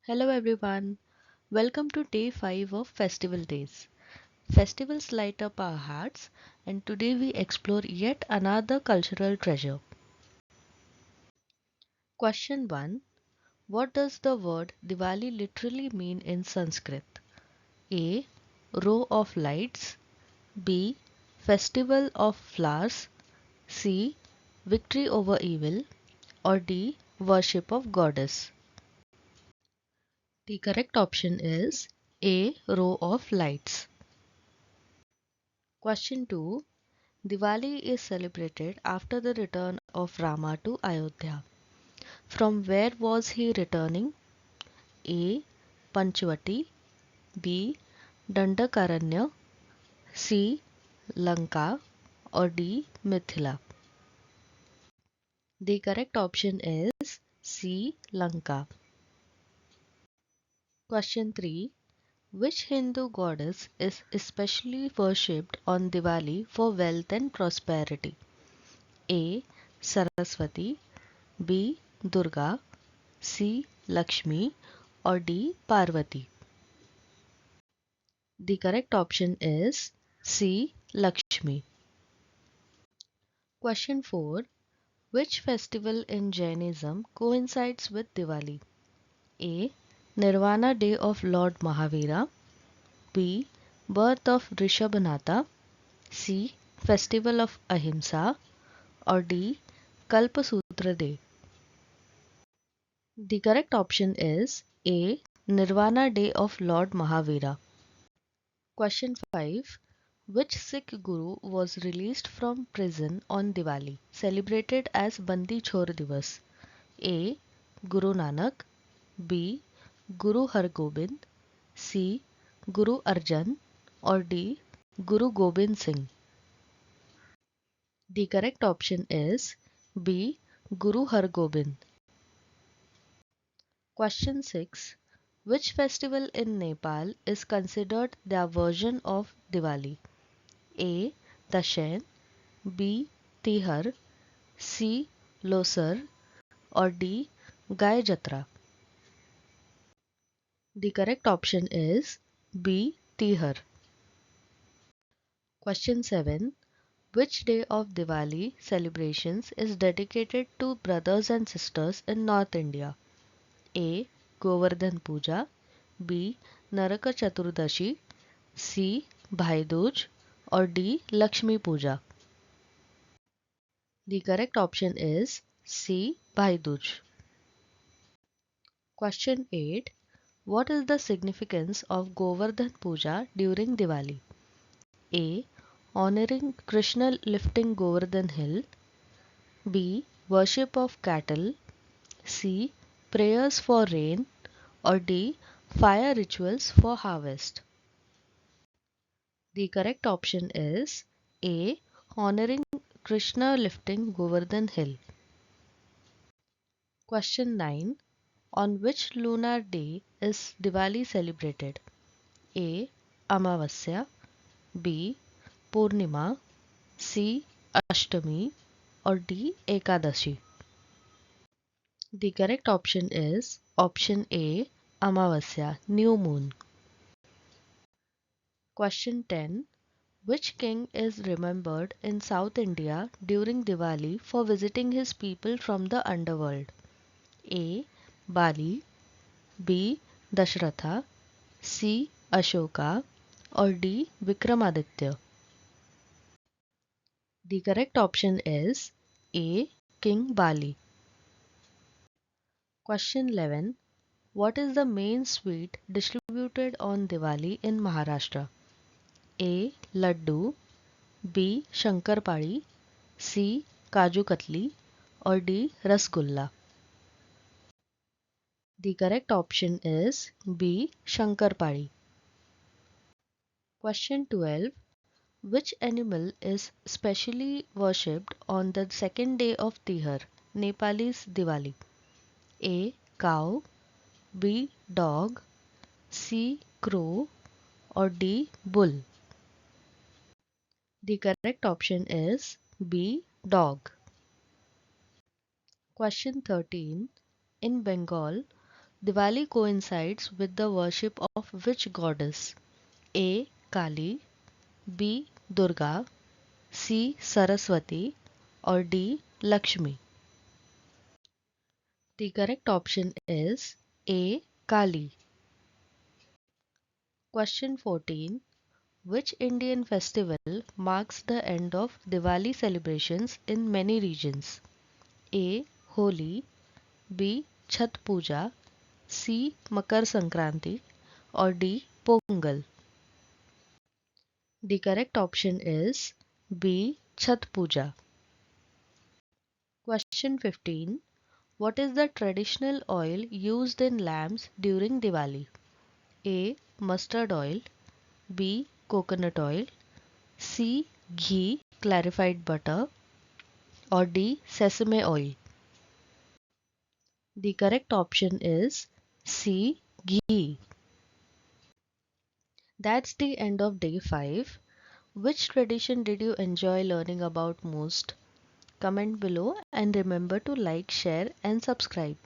Hello everyone, welcome to day 5 of Festival Days. Festivals light up our hearts, and today we explore yet another cultural treasure. Question 1. What does the word Diwali literally mean in Sanskrit? A. Row of lights. B. Festival of flowers. C. Victory over evil. Or D. Worship of goddess. The correct option is A. Row of lights. Question 2. Diwali is celebrated after the return of Rama to Ayodhya. From where was he returning? A. Panchvati. B. Dandakaranya. C. Lanka. Or D. Mithila. The correct option is C. Lanka. Question 3. Which Hindu goddess is especially worshipped on Diwali for wealth and prosperity? A. Saraswati. B. Durga. C. Lakshmi. Or D. Parvati. The correct option is C. Lakshmi. Question 4. Which festival in Jainism coincides with Diwali? A. Nirvana Day of Lord Mahavira. B. Birth of Rishabhanatha. C. Festival of Ahimsa. Or D. Kalpasutra Day. The correct option is A. Nirvana Day of Lord Mahavira. Question 5. Which Sikh Guru was released from prison on Diwali, celebrated as Bandi Chhor Divas? A. Guru Nanak. B. Guru Har Gobind. C. Guru Arjan. Or D. Guru Gobind Singh. The correct option is B. Guru Har Gobind. Question 6. Which festival in Nepal is considered their version of Diwali? A. Dashain. B. Tihar. C. Losar. Or D. Gai Jatra. The correct option is B. Tihar. Question 7. Which day of Diwali celebrations is dedicated to brothers and sisters in North India? A. Govardhan Puja. B. Naraka Chaturdashi. C. Bhai Dooj. Or D. Lakshmi Puja. The correct option is C. Bhai Dooj. Question 8. What is the significance of Govardhan Puja during Diwali? A. Honoring Krishna lifting Govardhan hill. B. Worship of cattle. C. Prayers for rain. Or D. Fire rituals for harvest. The correct option is A. Honoring Krishna lifting Govardhan hill. Question 9. On which lunar day is Diwali celebrated? A. Amavasya. B. Purnima. C. Ashtami. Or D. Ekadashi. The correct option is option A. Amavasya, new moon. Question 10. Which king is remembered in South India during Diwali for visiting his people from the underworld? A. Bali. B. Dashratha. C. Ashoka. Or D. Vikramaditya. The correct option is A. King Bali. Question 11. What is the main sweet distributed on Diwali in Maharashtra? A. Laddu. B. Shankarpadi. C. Kaju Katli. Or D. Rasgulla. The correct option is B. Shankarpadi. Question 12. Which animal is specially worshipped on the second day of Tihar, Nepal's Diwali? A. Cow. B. Dog. C. Crow. Or D. Bull. The correct option is B. Dog. Question 13. In Bengal, Diwali coincides with the worship of which goddess? A. Kali, B. Durga, C. Saraswati, or D. Lakshmi. The correct option is A. Kali. Question 14. Which Indian festival marks the end of Diwali celebrations in many regions? A. Holi, B. Chhat Puja, C. Makar Sankranti, or D. Pongal. The correct option is B. Chhat Puja. Question 15. What is the traditional oil used in lamps during Diwali? A. Mustard oil, B. Coconut oil, C. Ghee clarified butter, or D. Sesame oil. The correct option is C. Ghee. That's the end of day 5. Which tradition did you enjoy learning about most? Comment below and remember to like, share, and subscribe.